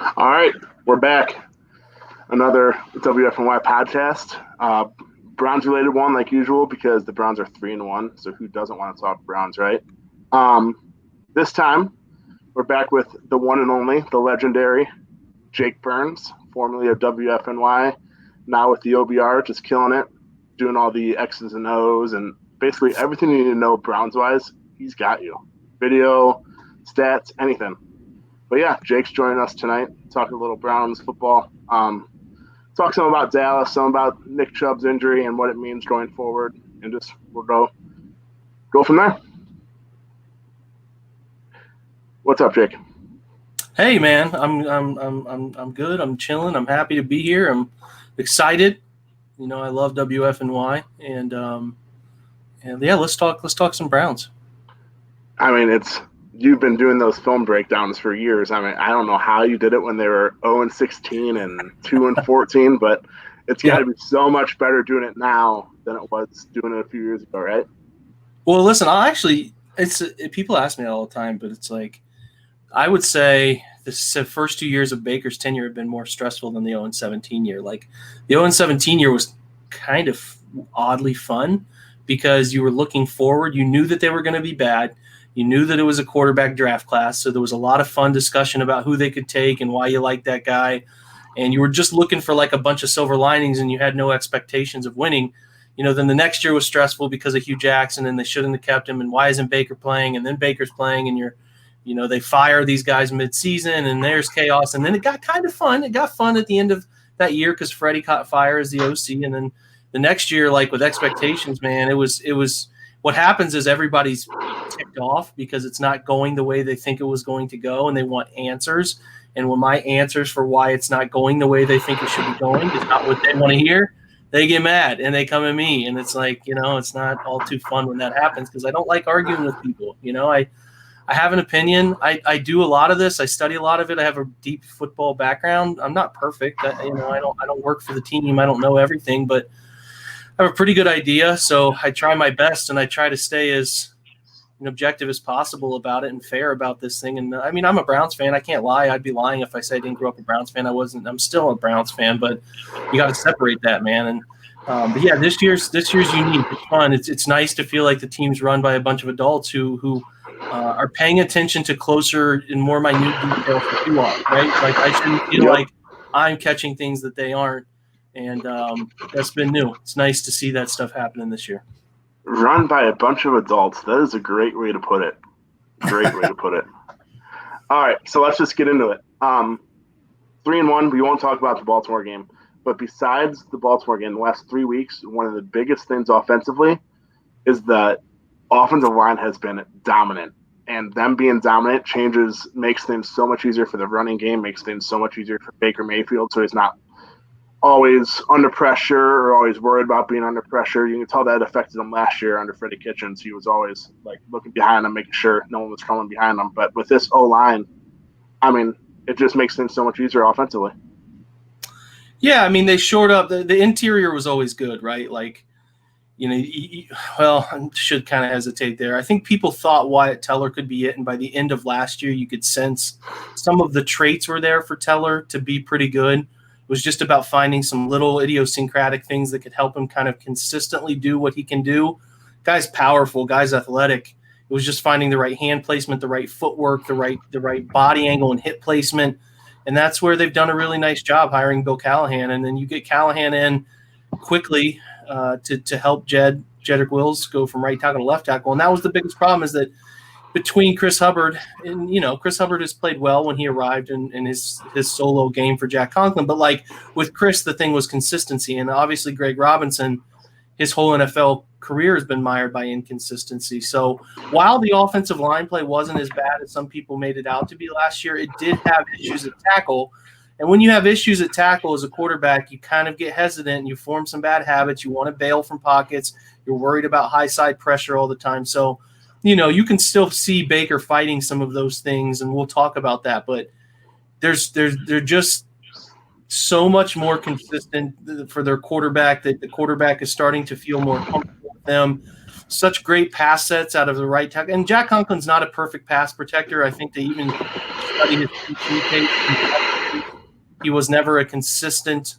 All right, we're back. Another WFNY podcast. Browns related one like usual because the Browns are 3-1. So who doesn't want to talk Browns, right? This time we're back with the one and only, the legendary Jake Burns, formerly of WFNY, now with the OBR, just killing it, doing all the X's and O's and basically everything you need to know Browns wise. He's got you. Video, stats, anything. But yeah, Jake's joining us tonight, talking a little Browns football. Talk some about Dallas, some about Nick Chubb's injury and what it means going forward, and just we'll go from there. What's up, Jake? Hey man, I'm good. I'm chilling. I'm happy to be here. I'm excited. You know, I love WFNY, and yeah, let's talk some Browns. I mean, you've been doing those film breakdowns for years. I mean, I don't know how you did it when they were 0-16 and 2-14, but it's got to be so much better doing it now than it was doing it a few years ago, right? Well, listen, people ask me all the time, but it's like I would say the first 2 years of Baker's tenure have been more stressful than the 0-17 year. Like the 0-17 year was kind of oddly fun because you were looking forward. You knew that they were going to be bad. You knew that it was a quarterback draft class, so there was a lot of fun discussion about who they could take and why you liked that guy. And you were just looking for like a bunch of silver linings and you had no expectations of winning. You know, then the next year was stressful because of Hugh Jackson and they shouldn't have kept him. And why isn't Baker playing? And then Baker's playing and they fire these guys mid-season and there's chaos. And then it got kind of fun. It got fun at the end of that year because Freddie caught fire as the OC. And then the next year, like with expectations, man, it was what happens is everybody's ticked off because it's not going the way they think it was going to go, and they want answers. And when my answers for why it's not going the way they think it should be going is not what they want to hear, they get mad and they come at me. And it's like, you know, it's not all too fun when that happens because I don't like arguing with people. You know, I have an opinion. I do a lot of this. I study a lot of it. I have a deep football background. I'm not perfect. I don't work for the team. I don't know everything, but I have a pretty good idea, so I try my best, and I try to stay as objective as possible about it and fair about this thing. And I mean, I'm a Browns fan. I can't lie. I'd be lying if I said I didn't grow up a Browns fan. I wasn't. I'm still a Browns fan, but you got to separate that, man. And but yeah, this year's unique. It's fun. It's nice to feel like the team's run by a bunch of adults who are paying attention to closer and more minute details than you are, right? Like I shouldn't feel like I'm catching things that they aren't. And that's been new. It's nice to see that stuff happening this year. Run by a bunch of adults. That is a great way to put it. Great way to put it. All right, so let's just get into it. 3-1, we won't talk about the Baltimore game. But besides the Baltimore game, the last 3 weeks, one of the biggest things offensively is that offensive line has been dominant. And them being dominant makes things so much easier for the running game, makes things so much easier for Baker Mayfield, so he's not always under pressure or always worried about being under pressure. You can tell that affected him last year under Freddie Kitchens. He was always like looking behind him, making sure no one was coming behind him. But with this O-line, I mean, it just makes things so much easier offensively. Yeah, I mean, they shored up. The interior was always good, right? Like, you know, well, I should kind of hesitate there. I think people thought Wyatt Teller could be it, and by the end of last year, you could sense some of the traits were there for Teller to be pretty good. It was just about finding some little idiosyncratic things that could help him kind of consistently do what he can do. Guy's powerful, guy's athletic. It was just finding the right hand placement, the right footwork, the right body angle and hip placement. And that's where they've done a really nice job hiring Bill Callahan. And then you get Callahan in quickly to help Jedrick Wills go from right tackle to left tackle. And that was the biggest problem, is that between Chris Hubbard, and Chris Hubbard has played well when he arrived in his solo game for Jack Conklin, but like with Chris, the thing was consistency, and obviously Greg Robinson, his whole NFL career has been mired by inconsistency. So while the offensive line play wasn't as bad as some people made it out to be last year, it did have issues at tackle. And when you have issues at tackle as a quarterback, you kind of get hesitant. You form some bad habits. You want to bail from pockets. You're worried about high side pressure all the time. So you can still see Baker fighting some of those things, and we'll talk about that. But they're just so much more consistent for their quarterback that the quarterback is starting to feel more comfortable with them. Such great pass sets out of the right tackle. And Jack Conklin's not a perfect pass protector. I think they even study his tape He was never a consistent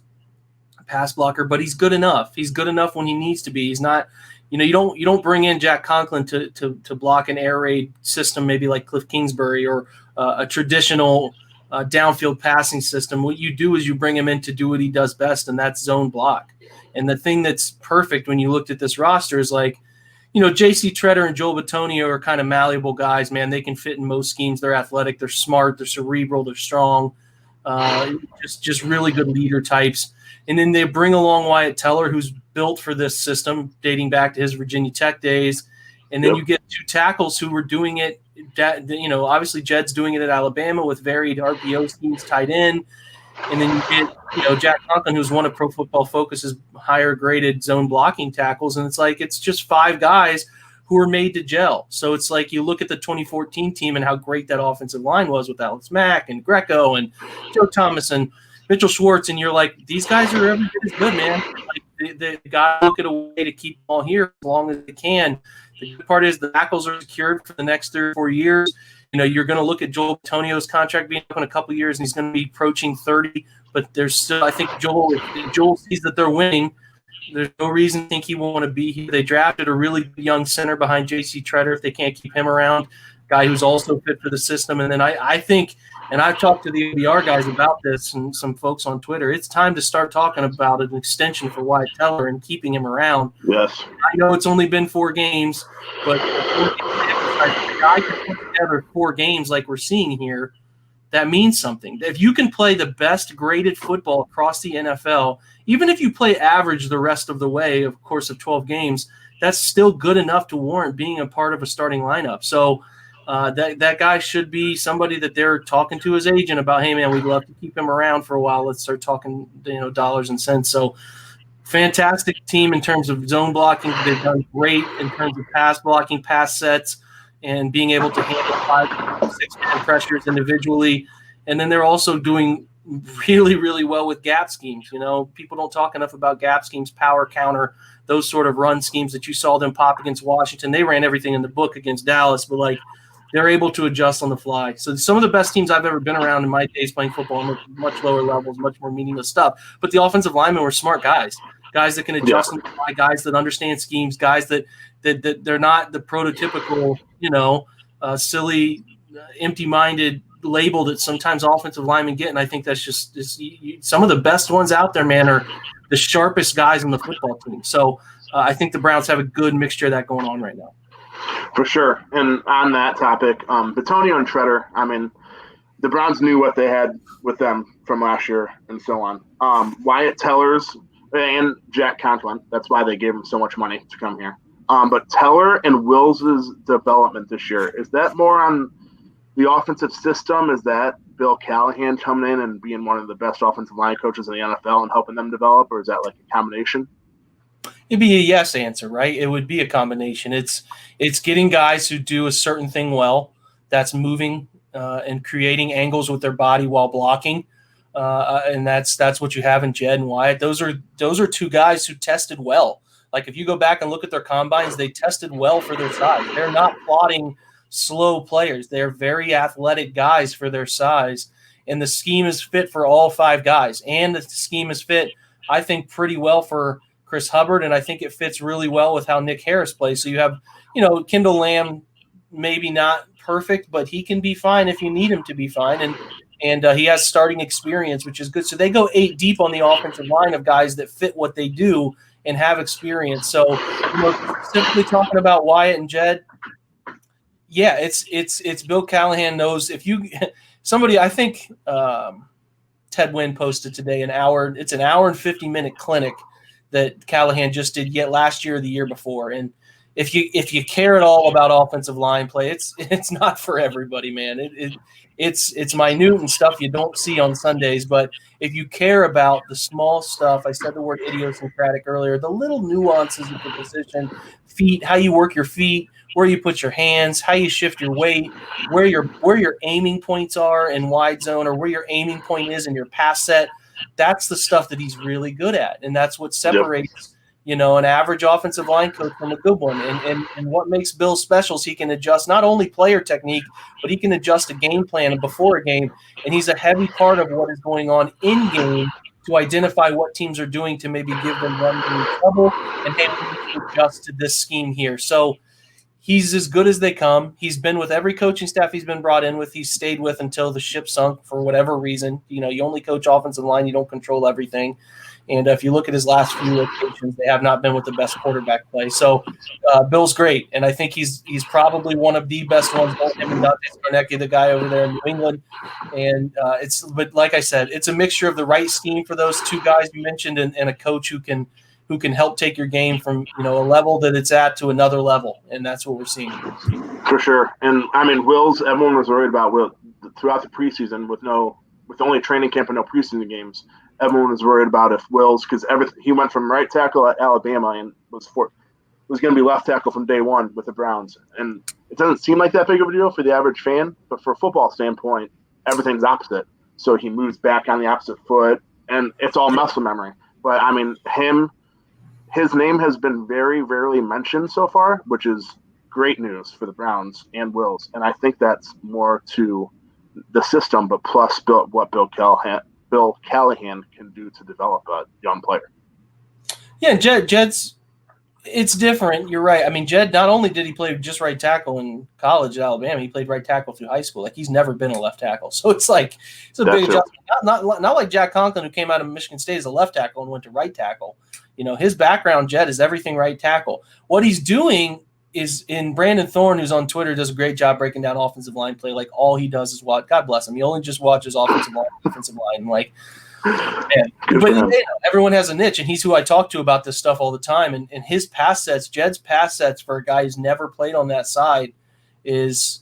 pass blocker, but he's good enough. He's good enough when he needs to be. He's not, you don't bring in Jack Conklin to block an air raid system, maybe like Cliff Kingsbury or a traditional downfield passing system. What you do is you bring him in to do what he does best, and that's zone block. And the thing that's perfect when you looked at this roster is like, J.C. Treader and Joel Bitonio are kind of malleable guys, man. They can fit in most schemes. They're athletic. They're smart. They're cerebral. They're strong. Just really good leader types. And then they bring along Wyatt Teller, who's built for this system, dating back to his Virginia Tech days. And then you get two tackles who were doing it. Obviously Jed's doing it at Alabama with varied RPO schemes tied in. And then you get, Jack Conklin, who's one of Pro Football Focus's higher graded zone blocking tackles. And it's just 5 guys who are made to gel. So it's like you look at the 2014 team and how great that offensive line was with Alex Mack and Greco and Joe Thomas and Mitchell Schwartz. And you're like, these guys are every bit as good, man. Like, they got to look at a way to keep them all here as long as they can. The good part is the tackles are secured for the next 3 or 4 years. You're going to look at Joel Bitonio's contract being up in a couple of years, and he's going to be approaching 30. But there's still, I think, if Joel sees that they're winning, there's no reason to think he won't want to be here. They drafted a really good young center behind J.C. Treader if they can't keep him around, guy who's also fit for the system. And then I think, and I've talked to the OBR guys about this and some folks on Twitter, it's time to start talking about an extension for Wyatt Teller and keeping him around. Yes. I know it's only been 4 games, but the guy can put together 4 games like we're seeing here. That means something. If you can play the best graded football across the NFL, even if you play average the rest of the way, of course, of 12 games, that's still good enough to warrant being a part of a starting lineup. So that guy should be somebody that they're talking to his agent about, hey, man, we'd love to keep him around for a while. Let's start talking, dollars and cents. So fantastic team in terms of zone blocking. They've done great in terms of pass blocking, pass sets, and being able to handle 5 to 6 man pressures individually. And then they're also doing really, really well with gap schemes. People don't talk enough about gap schemes, power counter, those sort of run schemes that you saw them pop against Washington. They ran everything in the book against Dallas, but they're able to adjust on the fly. So some of the best teams I've ever been around in my days playing football on much lower levels, much more meaningless stuff. But the offensive linemen were smart guys that can adjust on the fly, guys that understand schemes, guys that they're not the prototypical, silly, empty-minded label that sometimes offensive linemen get. And I think that's just some of the best ones out there, man, are the sharpest guys on the football team. So I think the Browns have a good mixture of that going on right now. For sure. And on that topic, Bitonio and Treader, the Browns knew what they had with them from last year and so on. Wyatt Teller's and Jack Conklin, that's why they gave him so much money to come here. But Teller and Wills's development this year, is that more on the offensive system? Is that Bill Callahan coming in and being one of the best offensive line coaches in the NFL and helping them develop, or is that like a combination? It'd be a yes answer, right? It would be a combination. It's getting guys who do a certain thing well, that's moving and creating angles with their body while blocking. And that's what you have in Jed and Wyatt. Those are 2 guys who tested well. Like if you go back and look at their combines, they tested well for their size. They're not plotting slow players. They're very athletic guys for their size. And the scheme is fit for all 5 guys. And the scheme is fit, I think, pretty well for Chris Hubbard. And I think it fits really well with how Nick Harris plays. So you have, Kendall Lamb, maybe not perfect, but he can be fine if you need him to be fine. And he has starting experience, which is good. So they go 8 deep on the offensive line of guys that fit what they do and have experience. So, specifically talking about Wyatt and Jed, yeah, it's Bill Callahan knows if you somebody. I think Ted Wynn posted today it's an hour and 50-minute clinic that Callahan just did yet last year or the year before. And if you care at all about offensive line play, it's not for everybody, man. It's minute and stuff you don't see on Sundays. But if you care about the small stuff, I said the word idiosyncratic earlier, the little nuances of the position, feet, how you work your feet, where you put your hands, how you shift your weight, where your aiming points are in wide zone, or where your aiming point is in your pass set. That's the stuff that he's really good at, and that's what separates an average offensive line coach from a good one. And what makes Bill special is he can adjust not only player technique, but he can adjust a game plan and before a game. And he's a heavy part of what is going on in game to identify what teams are doing to maybe give them run game trouble and hey, we need to adjust to this scheme here. So he's as good as they come. He's been with every coaching staff he's been brought in with. He's stayed with until the ship sunk for whatever reason. You only coach offensive line. You don't control everything. And if you look at his last few locations, they have not been with the best quarterback play. So Bill's great, and I think he's probably one of the best ones. Both him and Dante Scarnecchia, the guy over there in New England. And but like I said, it's a mixture of the right scheme for those two guys you mentioned, and a coach who can help take your game from a level that it's at to another level, and that's what we're seeing. For sure. And I mean, Wills, everyone was worried about Will throughout the preseason with only training camp and no preseason games. Everyone was worried about if Wills, because he went from right tackle at Alabama and was going to be left tackle from day one with the Browns. And it doesn't seem like that big of a deal for the average fan, but for a football standpoint, everything's opposite. So he moves back on the opposite foot, and it's all muscle memory. But I mean, his name has been very rarely mentioned so far, which is great news for the Browns and Wills. And I think that's more to the system, but plus what Bill Callahan can do to develop a young player. Yeah, Jed's it's different. You're right. I mean, Jed, not only did he play just right tackle in college at Alabama, he played right tackle through high school. Like, he's never been a left tackle. So it's a big adjustment. Not like Jack Conklin, who came out of Michigan State as a left tackle and went to right tackle. His background, Jed, is everything right tackle. What he's doing is, in Brandon Thorne, who's on Twitter, does a great job breaking down offensive line play. Like, all he does is watch. God bless him. He only just watches offensive line, defensive line. Like, man. But everyone has a niche, and he's who I talk to about this stuff all the time. And his pass sets, Jed's pass sets for a guy who's never played on that side is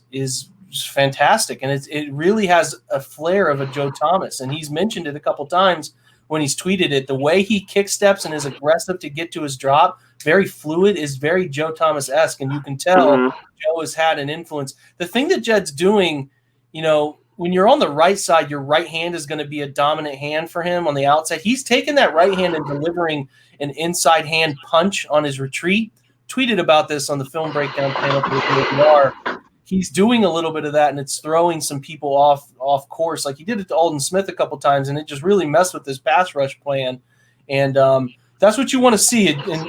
fantastic. And it really has a flair of a Joe Thomas. And he's mentioned it a couple times when he's tweeted it. The way he kick steps and is aggressive to get to his drop, very fluid, is very Joe Thomas-esque. And you can tell Joe has had an influence. The thing that Jed's doing, when you're on the right side, your right hand is going to be a dominant hand for him on the outside. He's taken that right hand and delivering an inside hand punch on his retreat. Tweeted about this on the film breakdown panel for OBR'er. He's doing a little bit of that, and it's throwing some people off course. Like he did it to Alden Smith a couple times, and it just really messed with his pass rush plan. And that's what you want to see. And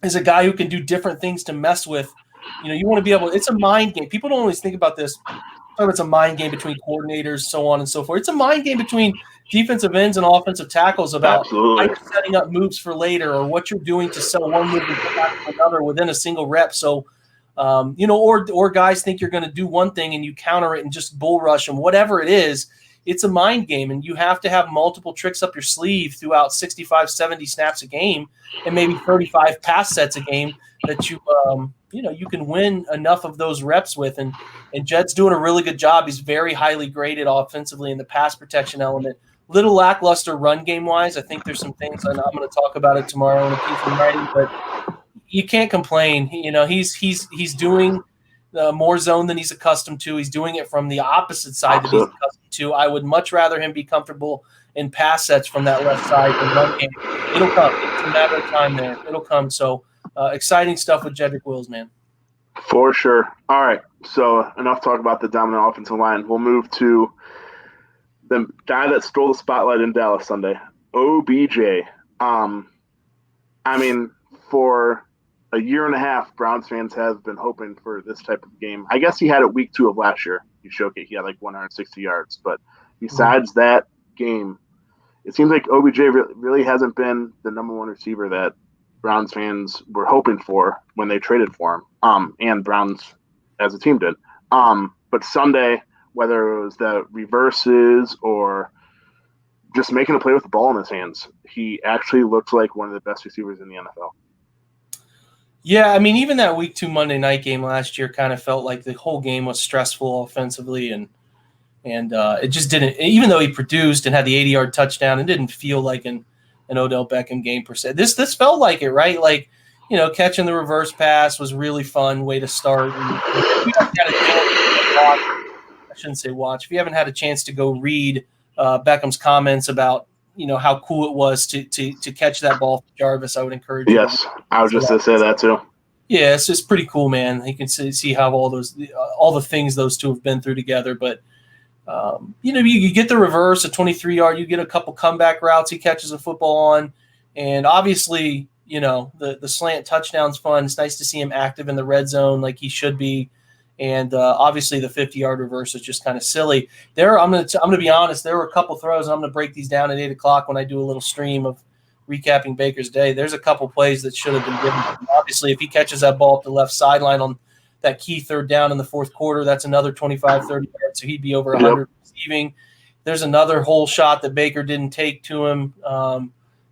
as a guy who can do different things to mess with, you want to be able. It's a mind game. People don't always think about this. It's a mind game between coordinators, so on and so forth. It's a mind game between defensive ends and offensive tackles about how you're setting up moves for later, or what you're doing to sell one move and come back to another within a single rep. So, or guys think you're going to do one thing and you counter it and just bull rush them. Whatever it is, it's a mind game, and you have to have multiple tricks up your sleeve throughout 65, 70 snaps a game and maybe 35 pass sets a game that you can win enough of those reps with. And Jed's doing a really good job. He's very highly graded offensively in the pass protection element. Little lackluster run game wise. I think there's some things, and I'm going to talk about it tomorrow in a piece in writing, but you can't complain. He's doing more zone than he's accustomed to. He's doing it from the opposite side that he's accustomed to. I would much rather him be comfortable in pass sets from that left side than run game. It'll come. It's a matter of time there. It'll come. So exciting stuff with Jedrick Wills, man. For sure. All right. So enough talk about the dominant offensive line. We'll move to the guy that stole the spotlight in Dallas Sunday, OBJ. For a year and a half, Browns fans have been hoping for this type of game. I guess he had it week 2 of last year. He had like 160 yards. But besides that game, it seems like OBJ really hasn't been the number one receiver that Browns fans were hoping for when they traded for him, and Browns as a team did. But Sunday, whether it was the reverses or just making a play with the ball in his hands, he actually looks like one of the best receivers in the NFL. Yeah, even that week 2 Monday night game last year kind of felt like the whole game was stressful offensively, and it just didn't. Even though he produced and had the 80-yard touchdown, it didn't feel like an Odell Beckham game per se. This felt like it, right? Like, catching the reverse pass was really fun way to start. And if you haven't had a chance to watch, if you haven't had a chance to go read Beckham's comments about how cool it was to catch that ball from Jarvis. I would encourage you. Yes, I was just going to say that too. Yeah, it's just pretty cool, man. You can see how all the things those two have been through together. But you get the reverse, a 23-yard, you get a couple comeback routes he catches a football on, and obviously, the slant touchdown's fun. It's nice to see him active in the red zone like he should be. And obviously the 50-yard reverse is just kind of silly. I'm gonna be honest. There were a couple throws, and I'm gonna break these down at 8 o'clock when I do a little stream of recapping Baker's day. There's a couple plays that should have been given. Obviously, if he catches that ball up the left sideline on that key third down in the fourth quarter, that's another 25, 30 yards, so he'd be over 100 receiving. There's another hole shot that Baker didn't take to him.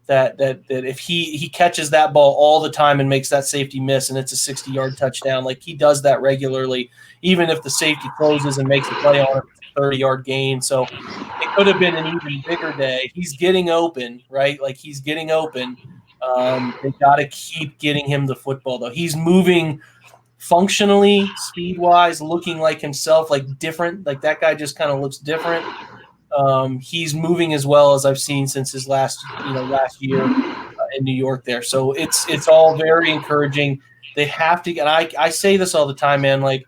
That if he catches that ball all the time and makes that safety miss and it's a 60-yard touchdown, like he does that regularly, even if the safety closes and makes a play on it, it's a 30-yard gain. So it could have been an even bigger day. He's getting open, right? Like he's getting open. They got to keep getting him the football, though. He's moving functionally, speed-wise, looking like himself, like different. Like that guy just kind of looks different. He's moving as well as I've seen since his last year in New York there. So it's all very encouraging. They have to, and I say this all the time, man, like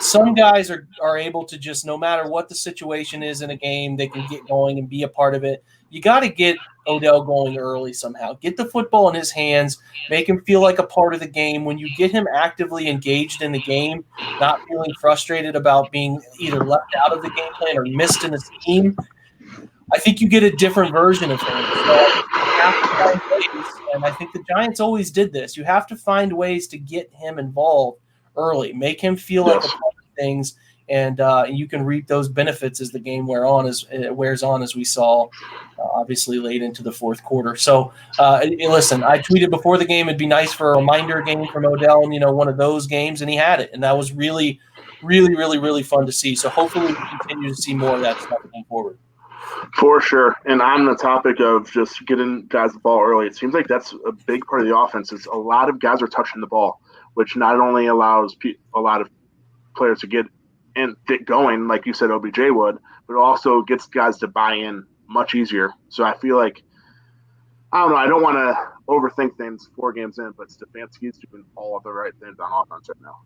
some guys are able to just, no matter what the situation is in a game, they can get going and be a part of it. You got to get Odell going early somehow. Get the football in his hands, make him feel like a part of the game. When you get him actively engaged in the game, not feeling frustrated about being either left out of the game plan or missed in the scheme, I think you get a different version of him. So you have to find ways, and I think the Giants always did this. You have to find ways to get him involved early, make him feel like a part of things, and you can reap those benefits as the game wears on, as we saw, obviously late into the fourth quarter. So, listen, I tweeted before the game it'd be nice for a reminder game from Odell, one of those games, and he had it, and that was really, really, really, really fun to see. So hopefully we continue to see more of that stuff going forward. For sure. And on the topic of just getting guys the ball early, it seems like that's a big part of the offense. Is a lot of guys are touching the ball, which not only allows a lot of players to get going, like you said, OBJ would, but also gets guys to buy in much easier. So I feel like, I don't know, I don't want to overthink things 4 games in, but Stefanski's doing all of the right things on offense right now.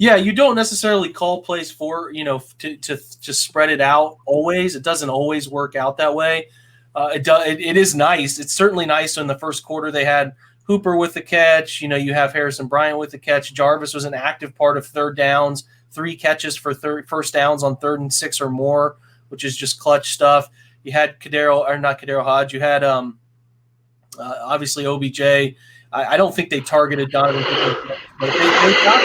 Yeah, you don't necessarily call plays for, to spread it out always. It doesn't always work out that way. It is nice. It's certainly nice. So in the first quarter, they had Hooper with the catch. You have Harrison Bryant with the catch. Jarvis was an active part of third downs, 3 catches for first downs on 3rd and 6 or more, which is just clutch stuff. You had not Kadero Hodge. You had obviously OBJ. I don't think they targeted Donovan, but they got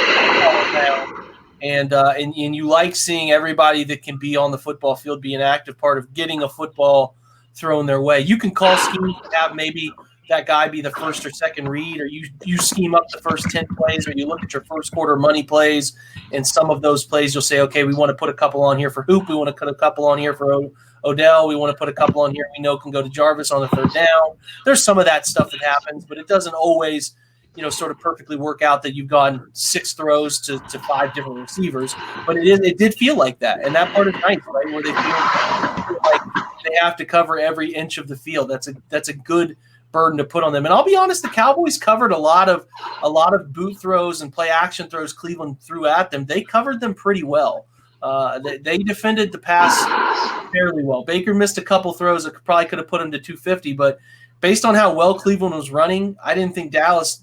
down. And you like seeing everybody that can be on the football field be an active part of getting a football thrown their way. You can call schemes to have maybe that guy be the first or second read, or you scheme up the first 10 plays, or you look at your first quarter money plays, and some of those plays you'll say, okay, we want to put a couple on here for Hoop, we want to put a couple on here for Odell, we want to put a couple on here we know can go to Jarvis on the third down. There's some of that stuff that happens, but it doesn't always sort of perfectly work out that you've gone 6 throws to 5 different receivers. But it did feel like that, and that part is nice, right? Where they feel like they have to cover every inch of the field. That's a good burden to put on them. And I'll be honest, the Cowboys covered a lot of boot throws and play action throws Cleveland threw at them. They covered them pretty well. They defended the pass fairly well. Baker missed a couple throws that probably could have put him to 250, but based on how well Cleveland was running, I didn't think Dallas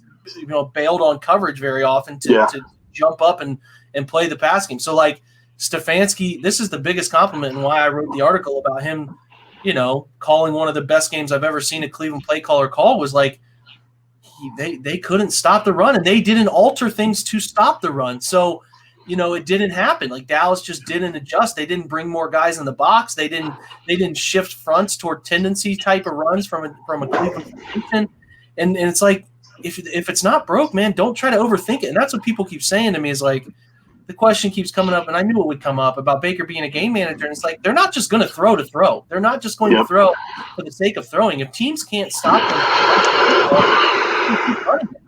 bailed on coverage very often to jump up and play the pass game. So like Stefanski, this is the biggest compliment and why I wrote the article about him, calling one of the best games I've ever seen a Cleveland play caller call, was like they couldn't stop the run, and they didn't alter things to stop the run. So, it didn't happen. Like Dallas just didn't adjust. They didn't bring more guys in the box. They didn't shift fronts toward tendency type of runs from a Cleveland formation. And it's like, if it's not broke, man, don't try to overthink it. And that's what people keep saying to me is like, the question keeps coming up, and I knew it would come up about Baker being a game manager. And it's like, they're not just going to throw to throw. They're not just going to throw for the sake of throwing. If teams can't stop them,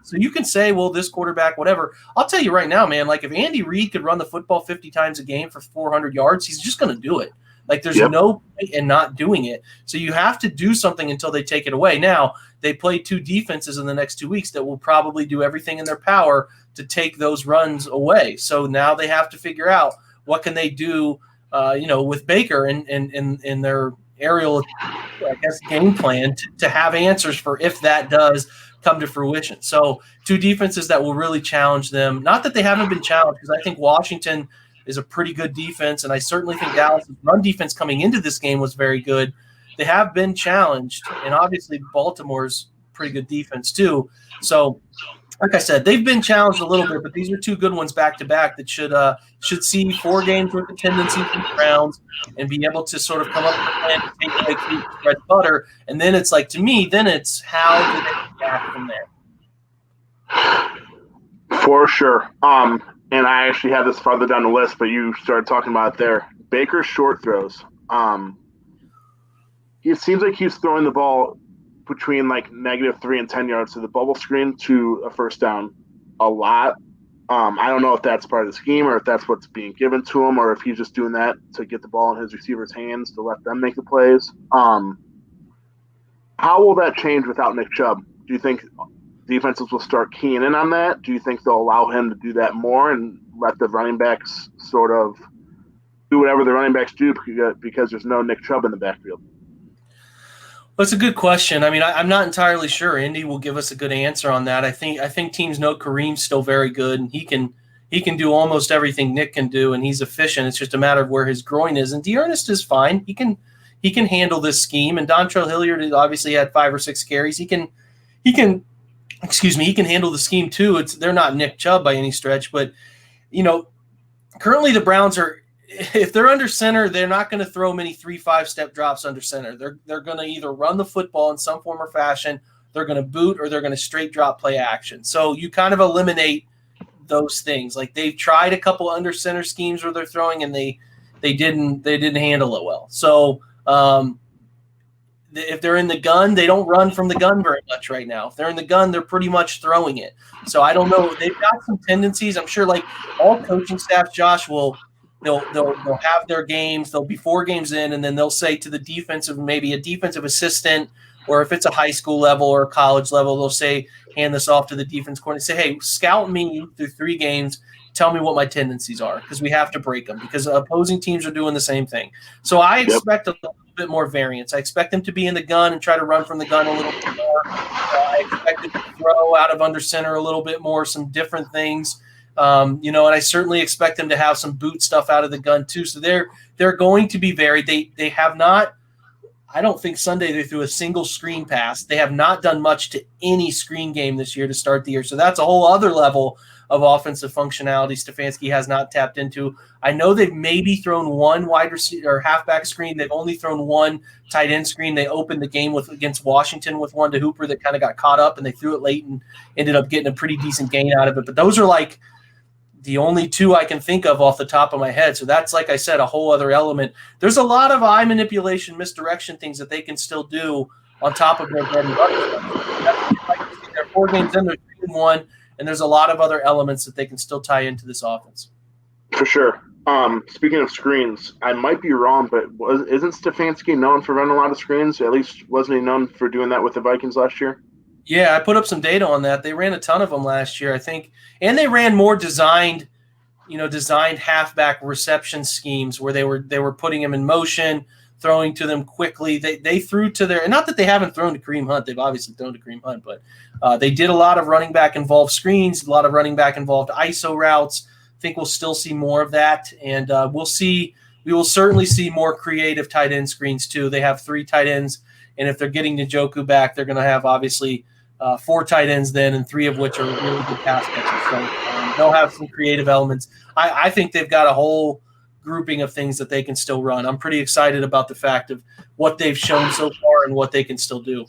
so you can say, well, this quarterback, whatever. I'll tell you right now, man, like if Andy Reid could run the football 50 times a game for 400 yards, he's just going to do it. Like there's Yep. no point in not doing it. So you have to do something until they take it away. Now, they play 2 defenses in the next 2 weeks that will probably do everything in their power to take those runs away. So now they have to figure out what can they do, with Baker in their aerial, I guess, game plan to have answers for if that does come to fruition. So 2 defenses that will really challenge them. Not that they haven't been challenged, because I think Washington is a pretty good defense, and I certainly think Dallas' run defense coming into this game was very good. They have been challenged, and obviously Baltimore's pretty good defense too. So, like I said, they've been challenged a little bit, but these are 2 good ones back-to-back that should see 4 games worth of tendency from the Browns and be able to sort of come up with a plan to take away Cleveland's bread and butter. And then it's like, to me, then it's how do they react from there? For sure. And I actually had this farther down the list, but you started talking about it there. Baker's short throws. It seems like he's throwing the ball between like -3 and 10 yards to the bubble screen to a first down a lot. I don't know if that's part of the scheme or if that's what's being given to him or if he's just doing that to get the ball in his receiver's hands to let them make the plays. How will that change without Nick Chubb? Do you think defenses will start keying in on that? Do you think they'll allow him to do that more and let the running backs sort of do whatever the running backs do because there's no Nick Chubb in the backfield? Well, it's a good question. I mean, I'm not entirely sure. Indy will give us a good answer on that. I think teams know Kareem's still very good, and he can do almost everything Nick can do, and he's efficient. It's just a matter of where his groin is. And D'Ernest is fine. He can handle this scheme. And Dontrell Hilliard obviously had 5 or 6 carries. He can handle the scheme too. They're not Nick Chubb by any stretch, but currently the Browns are, if they're under center, they're not going to throw many 3-5 step drops under center. They're going to either run the football in some form or fashion, they're going to boot, or they're going to straight drop play action. So you kind of eliminate those things. Like they've tried a couple under center schemes where they're throwing and they didn't handle it well. So if they're in the gun, they don't run from the gun very much right now. If they're in the gun, they're pretty much throwing it. So I don't know. They've got some tendencies. I'm sure like all coaching staff, Josh, they'll have their games. They'll be 4 games in, and then they'll say to the maybe a defensive assistant, or if it's a high school level or a college level, they'll say, hand this off to the defense coordinator, say, hey, scout me through 3 games. Tell me what my tendencies are, because we have to break them, because opposing teams are doing the same thing. So I expect a little bit more variance. I expect them to be in the gun and try to run from the gun a little bit more. I expect them to throw out of under center a little bit more, some different things. And I certainly expect them to have some boot stuff out of the gun too. So they're going to be varied. They have not. I don't think Sunday they threw a single screen pass. They have not done much to any screen game this year to start the year. So that's a whole other level of offensive functionality Stefanski has not tapped into. I know they've maybe thrown 1 wide receiver or halfback screen. They've only thrown 1 tight end screen. They opened the game against Washington with 1 to Hooper that kind of got caught up, and they threw it late and ended up getting a pretty decent gain out of it. But those are like the only 2 I can think of off the top of my head. So that's, like I said, a whole other element. There's a lot of eye manipulation, misdirection things that they can still do on top of their bread and butter. They're 4 games in, they're 3-1, and there's a lot of other elements that they can still tie into this offense. For sure. Speaking of screens, I might be wrong, but isn't Stefanski known for running a lot of screens? At least wasn't he known for doing that with the Vikings last year? Yeah, I put up some data on that. They ran a ton of them last year, I think, and they ran more designed halfback reception schemes where they were putting them in motion, throwing to them quickly. They threw to and not that they haven't thrown to Kareem Hunt. They've obviously thrown to Kareem Hunt, but they did a lot of running back involved screens, a lot of running back involved ISO routes. I think we'll still see more of that, and we will certainly see more creative tight end screens too. They have 3 tight ends, and if they're getting Njoku back, they're going to have obviously 4 tight ends then, and 3 of which are really good pass catchers. So they'll have some creative elements. I think they've got a whole grouping of things that they can still run. I'm pretty excited about the fact of what they've shown so far and what they can still do.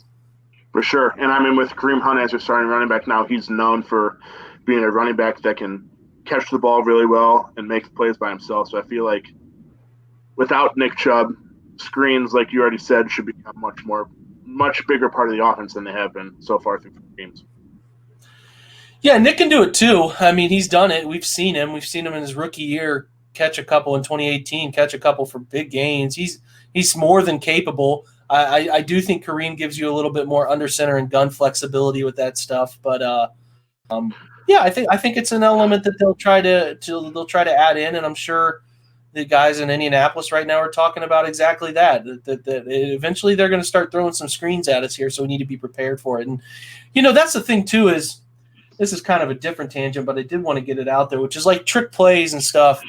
For sure. And I mean, with Kareem Hunt as your starting running back now, he's known for being a running back that can catch the ball really well and make plays by himself. So I feel like without Nick Chubb, screens, like you already said, should become much bigger part of the offense than they have been so far through games. Yeah, Nick can do it too. I mean, he's done it. We've seen him. We've seen him in his rookie year catch a couple in 2018, catch a couple for big gains. He's more than capable. I do think Kareem gives you a little bit more under center and gun flexibility with that stuff, but yeah, I think it's an element that they'll try to add in, and I'm sure the guys in Indianapolis right now are talking about exactly that eventually they're going to start throwing some screens at us here, so we need to be prepared for it. And that's the thing too, is this is kind of a different tangent, but I did want to get it out there, which is like trick plays and stuff.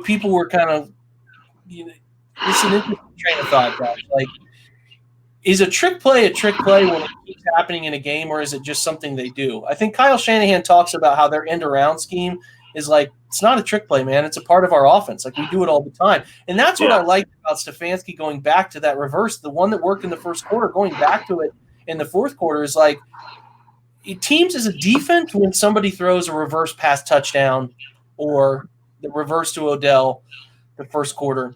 People were kind of it's an interesting train of thought, guys. Like, is a trick play when it keeps happening in a game, or is it just something they do? I think Kyle Shanahan talks about how their end-around scheme is like, it's not a trick play, man. It's a part of our offense. Like, we do it all the time. And that's what I like about Stefanski going back to that reverse, the one that worked in the first quarter, going back to it in the fourth quarter is like, teams as a defense, when somebody throws a reverse pass touchdown or the reverse to Odell the first quarter,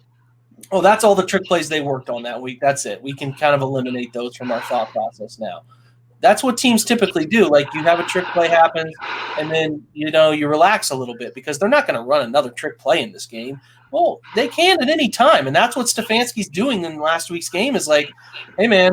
oh, that's all the trick plays they worked on that week. That's it. We can kind of eliminate those from our thought process now. That's what teams typically do. Like, you have a trick play happen, and then, you relax a little bit because they're not going to run another trick play in this game. Well, they can at any time, and that's what Stefanski's doing in last week's game is like, hey, man,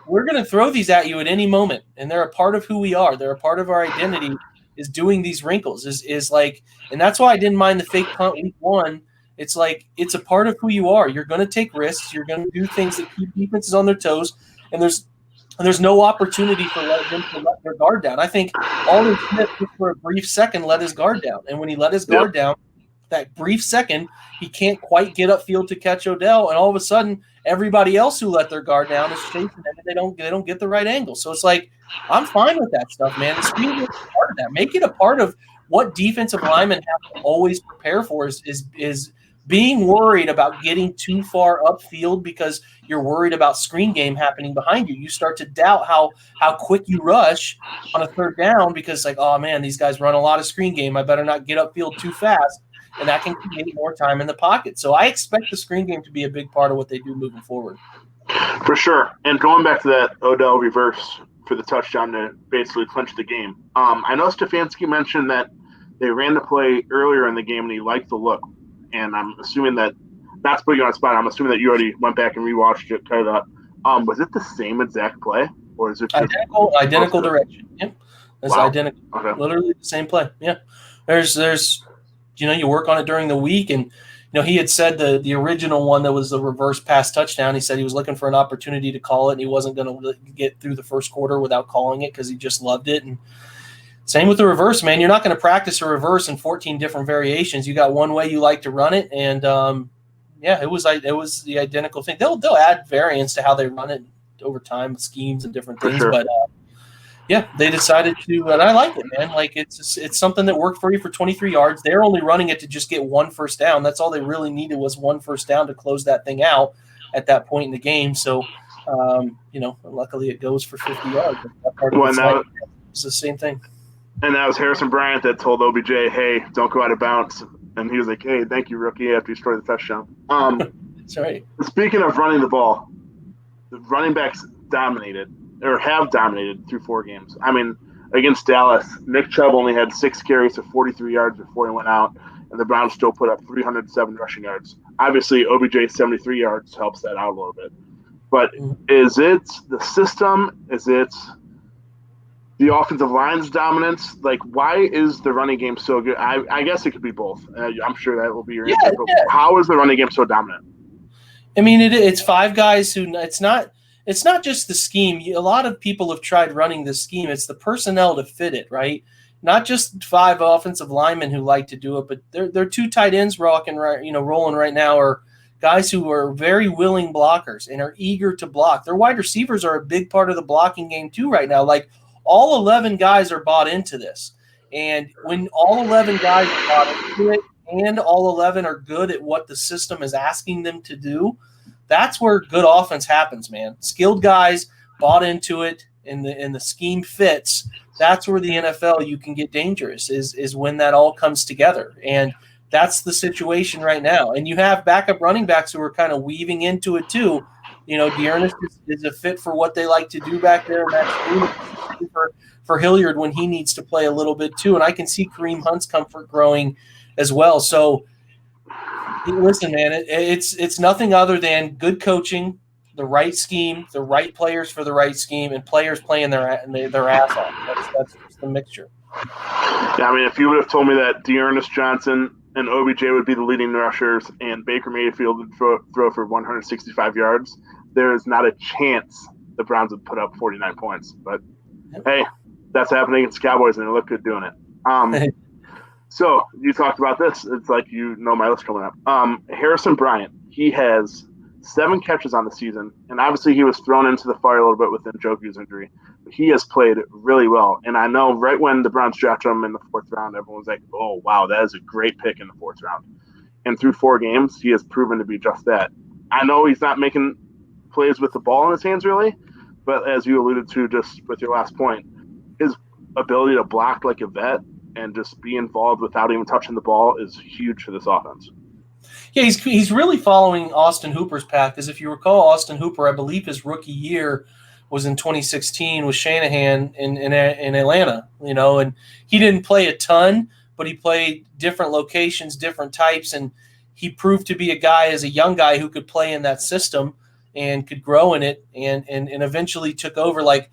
we're going to throw these at you at any moment, and they're a part of who we are. They're a part of our identity is doing these wrinkles. Is like, and that's why I didn't mind the fake punt week one. It's like, it's a part of who you are. You're going to take risks. You're going to do things that keep defenses on their toes, and there's no opportunity for them to let their guard down. I think Alden Smith, for a brief second, let his guard down. And when he let his guard down, that brief second, he can't quite get upfield to catch Odell. And all of a sudden, everybody else who let their guard down is chasing them, and they don't get the right angle. So it's like, I'm fine with that stuff, man. The screen is part of that. Make it a part of what defensive linemen have to always prepare for is being worried about getting too far upfield because you're worried about screen game happening behind you. You start to doubt how quick you rush on a third down because, like, oh, man, these guys run a lot of screen game. I better not get upfield too fast, and that can create more time in the pocket. So I expect the screen game to be a big part of what they do moving forward. For sure. And going back to that Odell reverse for the touchdown to basically clinch the game, I know Stefanski mentioned that they ran the play earlier in the game and he liked the look. And I'm assuming that that's putting you on the spot. I'm assuming that you already went back and rewatched it, cut it up. Was it the same exact play, or is it just identical direction? Yep, it's identical. Okay. Literally the same play. Yeah, there's you work on it during the week, and he had said the original one that was the reverse pass touchdown. He said he was looking for an opportunity to call it, and he wasn't going to get through the first quarter without calling it because he just loved it. And same with the reverse, man. You're not going to practice a reverse in 14 different variations. You got one way you like to run it, and it was the identical thing. They'll add variants to how they run it over time, schemes and different things. Sure. But they decided to, and I like it, man. Like, it's something that worked for you for 23 yards. They're only running it to just get one first down. That's all they really needed was one first down to close that thing out at that point in the game. So, luckily it goes for 50 yards. It's the same thing. And that was Harrison Bryant that told OBJ, hey, don't go out of bounds. And he was like, hey, thank you, rookie, after he scored the touchdown. That's right. Speaking of running the ball, the running backs dominated or have dominated through 4 games. I mean, against Dallas, Nick Chubb only had 6 carries for 43 yards before he went out, and the Browns still put up 307 rushing yards. Obviously, OBJ's 73 yards helps that out a little bit. But is it the system? Is it the offensive line's dominance? Like, why is the running game so good? I guess it could be both. I'm sure that will be your answer. But how is the running game so dominant? I mean, it's 5 guys who it's not just the scheme. A lot of people have tried running this scheme. It's the personnel to fit it, right? Not just 5 offensive linemen who like to do it, but they're 2 tight ends rolling right now, are guys who are very willing blockers and are eager to block. Their wide receivers are a big part of the blocking game too right now. Like, all 11 guys are bought into this. And when all 11 guys are bought into it and all 11 are good at what the system is asking them to do, that's where good offense happens, man. Skilled guys bought into it and the scheme fits. That's where the NFL, you can get dangerous, is when that all comes together. And that's the situation right now. And you have backup running backs who are kind of weaving into it too. Dearness is a fit for what they like to do back there. For Hilliard when he needs to play a little bit too. And I can see Kareem Hunt's comfort growing as well. So listen, man, it's nothing other than good coaching, the right scheme, the right players for the right scheme, and players playing their ass off. That's just the mixture. Yeah, I mean, if you would have told me that Dearness Johnson and OBJ would be the leading rushers and Baker Mayfield would throw for 165 yards, there is not a chance the Browns would put up 49 points. But, hey, that's happening against the Cowboys, and they look good doing it. So you talked about this. It's like you know my list coming up. Harrison Bryant, he has 7 catches on the season, and obviously he was thrown into the fire a little bit with Njoku's injury. But he has played really well, and I know right when the Browns drafted him in the 4th round, everyone's like, oh, wow, that is a great pick in the 4th round. And through 4 games, he has proven to be just that. I know he's not making plays with the ball in his hands really, but as you alluded to just with your last point, his ability to block like a vet and just be involved without even touching the ball is huge for this offense. Yeah, he's really following Austin Hooper's path, because if you recall, Austin Hooper, I believe his rookie year was in 2016 with Shanahan in Atlanta, and he didn't play a ton, but he played different locations, different types, and he proved to be a guy as a young guy who could play in that system and could grow in it, and eventually took over. Like,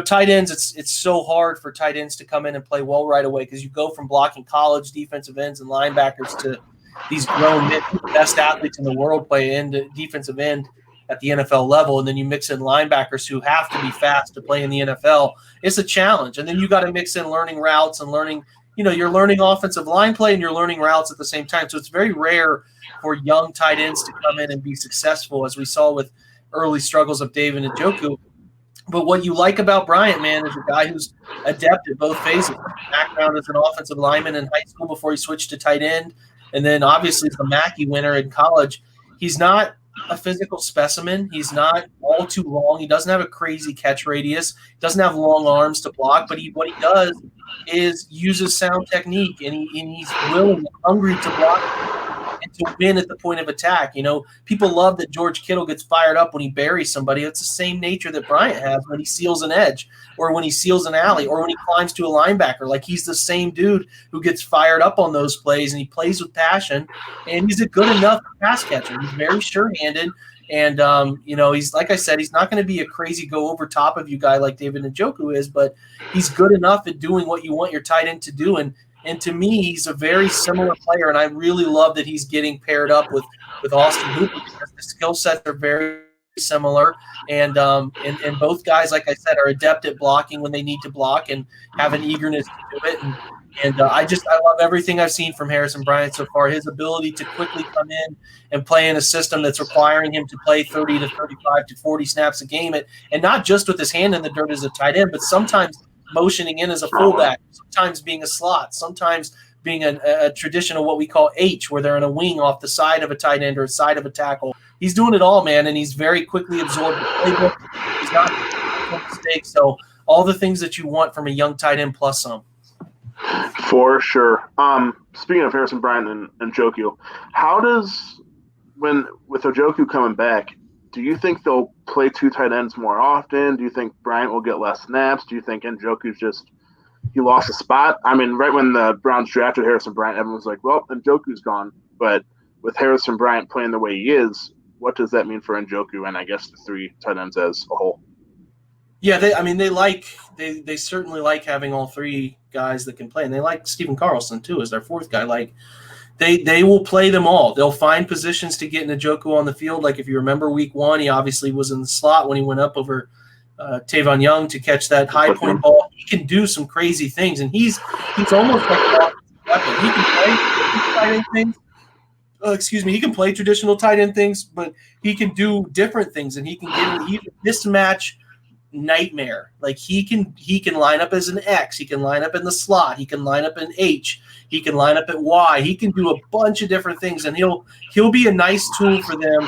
tight ends, it's so hard for tight ends to come in and play well right away, because you go from blocking college defensive ends and linebackers to these grown men, the best athletes in the world play into defensive end at the NFL level, and then you mix in linebackers who have to be fast to play in the NFL. It's a challenge. And then you got to mix in learning routes and learning, you're learning offensive line play and you're learning routes at the same time. So it's very rare for young tight ends to come in and be successful, as we saw with early struggles of David Njoku. But what you like about Bryant, man, is a guy who's adept at both phases. Background as an offensive lineman in high school before he switched to tight end, and then obviously the Mackey winner in college. He's not a physical specimen. He's not all too long. He doesn't have a crazy catch radius. He doesn't have long arms to block, but what he does is uses sound technique, and he's willing and hungry to block and to win at the point of attack. People love that George Kittle gets fired up when he buries somebody. It's the same nature that Bryant has when he seals an edge, or when he seals an alley, or when he climbs to a linebacker. Like, he's the same dude who gets fired up on those plays, and he plays with passion, and he's a good enough pass catcher. He's very sure-handed, and he's, like I said, he's not going to be a crazy go over top of you guy like David Njoku is, but he's good enough at doing what you want your tight end to do. And to me, he's a very similar player, and I really love that he's getting paired up with Austin Hooper, because the skill sets are very similar, and both guys, like I said, are adept at blocking when they need to block and have an eagerness to do it. And I love everything I've seen from Harrison Bryant so far. His ability to quickly come in and play in a system that's requiring him to play 30 to 35 to 40 snaps a game, and not just with his hand in the dirt as a tight end, but sometimes motioning in as a fullback, sometimes being a slot, sometimes being a traditional what we call H, where they're in a wing off the side of a tight end or side of a tackle. He's doing it all, man, and he's very quickly absorbed the playbook. He's not making mistakes. So all the things that you want from a young tight end plus some. For sure. Speaking of Harrison Bryant and Njoku, with Njoku coming back, do you think they'll play 2 tight ends more often? Do you think Bryant will get less snaps? Do you think Njoku's he lost a spot? I mean, right when the Browns drafted Harrison Bryant, everyone was like, well, Njoku's gone. But with Harrison Bryant playing the way he is, what does that mean for Njoku and I guess the 3 tight ends as a whole? Yeah, they certainly like having all 3 guys that can play, and they like Stephen Carlson too as their 4th guy. Like, they will play them all. They'll find positions to get Njoku on the field. Like, if you remember week 1, he obviously was in the slot when he went up over Tavon Young to catch that high point ball. He can do some crazy things, and he's almost like an offensive weapon. He can play tight end things. He can play traditional tight end things, but he can do different things, and he's a mismatch nightmare. Like, he can line up as an X, he can line up in the slot, he can line up in H, he can line up at Y, he can do a bunch of different things, and he'll be a nice tool for them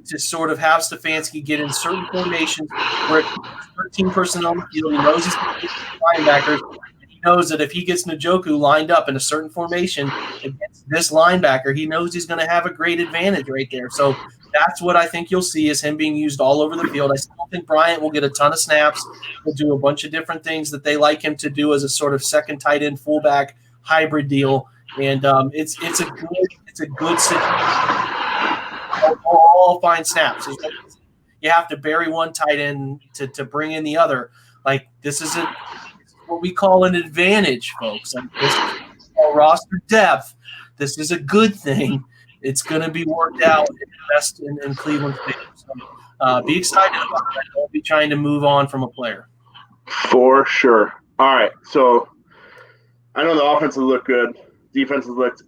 to sort of have Stefanski get in certain formations where it's 13 personnel on the field. He knows he's going to get linebackers. He knows that if he gets Njoku lined up in a certain formation against this linebacker, he knows he's going to have a great advantage right there. So that's what I think you'll see, is him being used all over the field. I still think Bryant will get a ton of snaps. He'll do a bunch of different things that they like him to do as a sort of second tight end fullback hybrid deal. and it's a good situation. All fine snaps. You have to bury one tight end to bring in the other. Like this is what we call an advantage, folks. Like this is roster depth. This is a good thing. It's going to be worked out in Cleveland's favor. So be excited about that. Don't be trying to move on from a player. For sure. All right. So I know the offenses look good. Defenses looked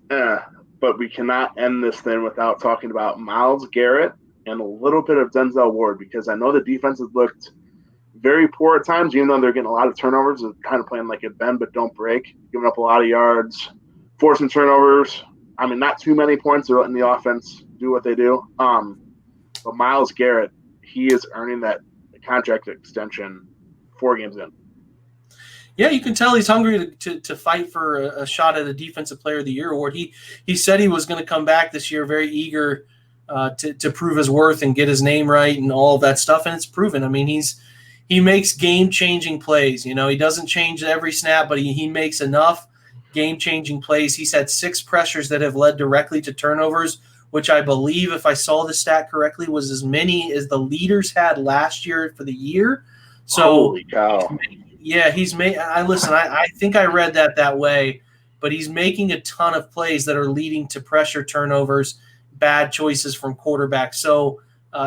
but we cannot end this thing without talking about Myles Garrett and a little bit of Denzel Ward, because I know the defenses looked very poor at times, even though they're getting a lot of turnovers and kind of playing like a bend but don't break, giving up a lot of yards, forcing turnovers. I mean, not too many points. They're letting the offense do what they do. But Myles Garrett, he is earning that contract extension 4 games in. Yeah, you can tell he's hungry to fight for a shot at a Defensive Player of the Year award. He said he was going to come back this year, very eager to prove his worth and get his name right and all of that stuff, and it's proven. I mean, he makes game-changing plays. You know, he doesn't change every snap, but he makes enough game-changing plays. He's had 6 pressures that have led directly to turnovers, which I believe, if I saw the stat correctly, was as many as the leaders had last year for the year. So, holy cow. Yeah, he's made. I think I read that way, but he's making a ton of plays that are leading to pressure, turnovers, bad choices from quarterbacks. So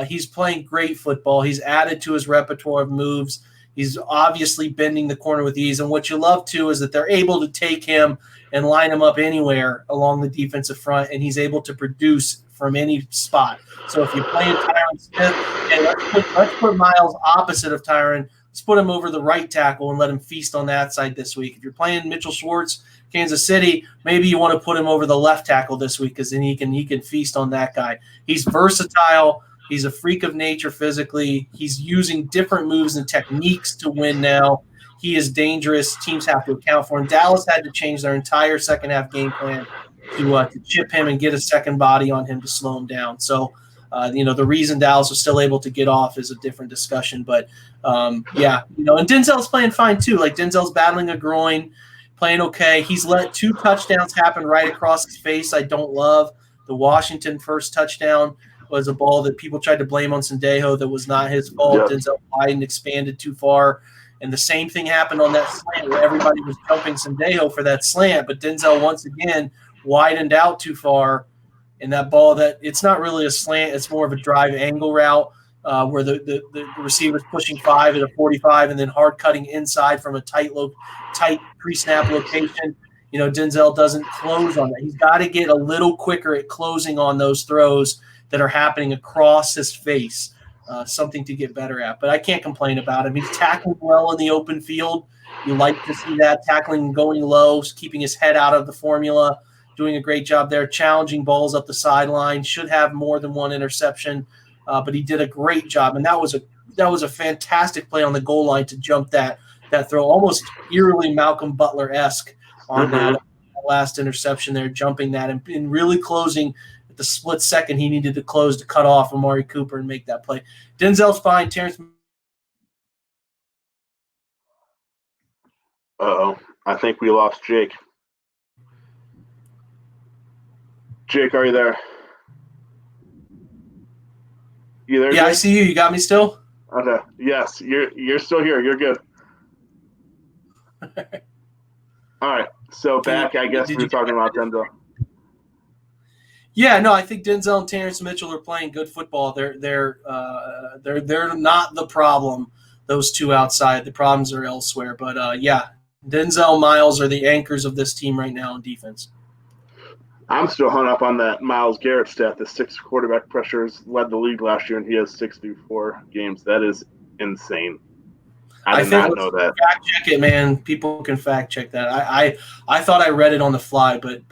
he's playing great football. He's added to his repertoire of moves. He's obviously bending the corner with ease. And what you love too is that they're able to take him and line him up anywhere along the defensive front, and he's able to produce from any spot. So if you're playing Tyron Smith, and let's put Myles opposite of Tyron. Let's put him over the right tackle and let him feast on that side this week. If you're playing Mitchell Schwartz, Kansas City, maybe you want to put him over the left tackle this week because then he can feast on that guy. He's versatile. He's a freak of nature physically. He's using different moves and techniques to win now. He is dangerous. Teams have to account for him. Dallas had to change their entire second-half game plan to chip him and get a second body on him to slow him down. So, the reason Dallas was still able to get off is a different discussion. But, and Denzel's playing fine too. Like Denzel's battling a groin, playing okay. He's let 2 touchdowns happen right across his face. I don't love the Washington first touchdown was a ball that people tried to blame on Sendejo that was not his fault. Yep. Denzel widened, expanded too far. And the same thing happened on that slant where everybody was jumping Sendejo for that slant. But Denzel, once again, widened out too far. And that ball that it's not really a slant, it's more of a drive angle route where the receiver's pushing 5 at a 45 and then hard cutting inside from a tight pre-snap location. You know, Denzel doesn't close on that. He's got to get a little quicker at closing on those throws that are happening across his face, something to get better at. But I can't complain about him. He's tackling well in the open field. You like to see that, tackling going low, keeping his head out of the formula. Doing a great job there, challenging balls up the sideline. Should have more than 1 interception, but he did a great job. And that was a fantastic play on the goal line to jump that throw, almost eerily Malcolm Butler-esque on that last interception there, jumping that and really closing at the split second he needed to close to cut off Amari Cooper and make that play. Denzel's fine. Terrence. Uh-oh. I think we lost Jake. Jake, are you there? You there? Yeah, Jake? I see you. You got me still? Okay. Yes, you're still here. You're good. All right. So back, I guess we were talking about Denzel. Yeah, no, I think Denzel and Terrence Mitchell are playing good football. They're not the problem. Those 2 outside, the problems are elsewhere. But Denzel, Myles are the anchors of this team right now in defense. I'm still hung up on that Myles Garrett stat. The 6 quarterback pressures led the league last year, and he has 6 through 4 games. That is insane. I did not know that. Fact check it, man. People can fact check that. I thought I read it on the fly, but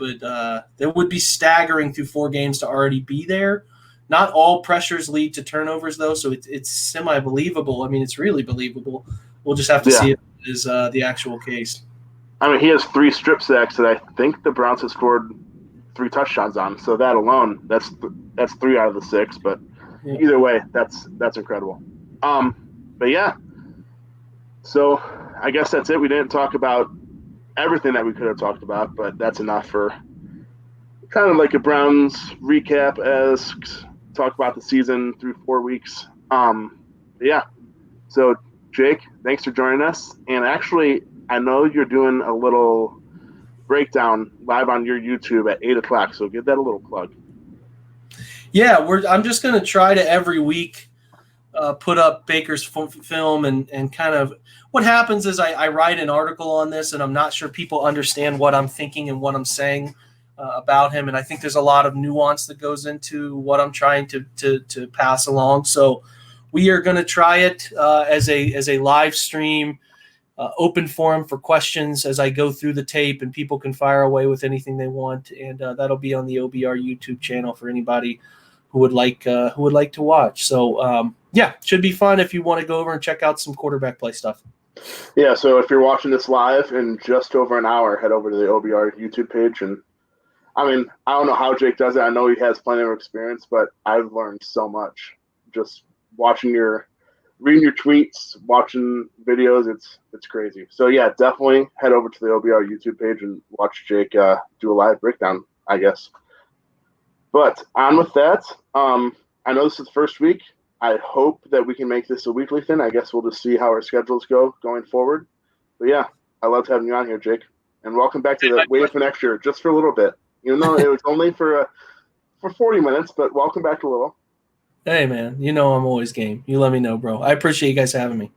it would be staggering through 4 games to already be there. Not all pressures lead to turnovers, though, so it's semi-believable. I mean, it's really believable. We'll just have to see if it is the actual case. I mean, he has 3 strip sacks that I think the Browns have scored 3 touchdowns on. So that alone, that's 3 out of the 6. But either way, that's incredible. But yeah. So I guess that's it. We didn't talk about everything that we could have talked about, but that's enough for kind of like a Browns recap as talk about the season through 4 weeks. Yeah. So Jake, thanks for joining us. And actually, I know you're doing a little breakdown live on your YouTube at 8 o'clock. So give that a little plug. Yeah, I'm just going to try to every week put up Baker's film and kind of what happens is I write an article on this and I'm not sure people understand what I'm thinking and what I'm saying about him. And I think there's a lot of nuance that goes into what I'm trying to pass along. So we are going to try it as a live stream, open forum for questions as I go through the tape, and people can fire away with anything they want. And that'll be on the OBR YouTube channel for anybody who would like to watch. So yeah, should be fun if you want to go over and check out some quarterback play stuff. Yeah, so if you're watching this live in just over an hour, head over to the OBR YouTube page. And I mean, I don't know how Jake does it. I know he has plenty of experience, but I've learned so much just reading your tweets, watching videos. It's crazy. So yeah, definitely head over to the OBR YouTube page and watch Jake do a live breakdown, I guess. But on with that, I know this is the first week. I hope that we can make this a weekly thing. I guess we'll just see how our schedules go going forward. But yeah, I loved having you on here, Jake. And welcome back to the Waiting for Next Year, just for a little bit. Even though it was only for 40 minutes, but welcome back a little. Hey, man, you know I'm always game. You let me know, bro. I appreciate you guys having me.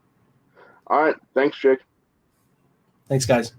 All right. Thanks, Jake. Thanks, guys.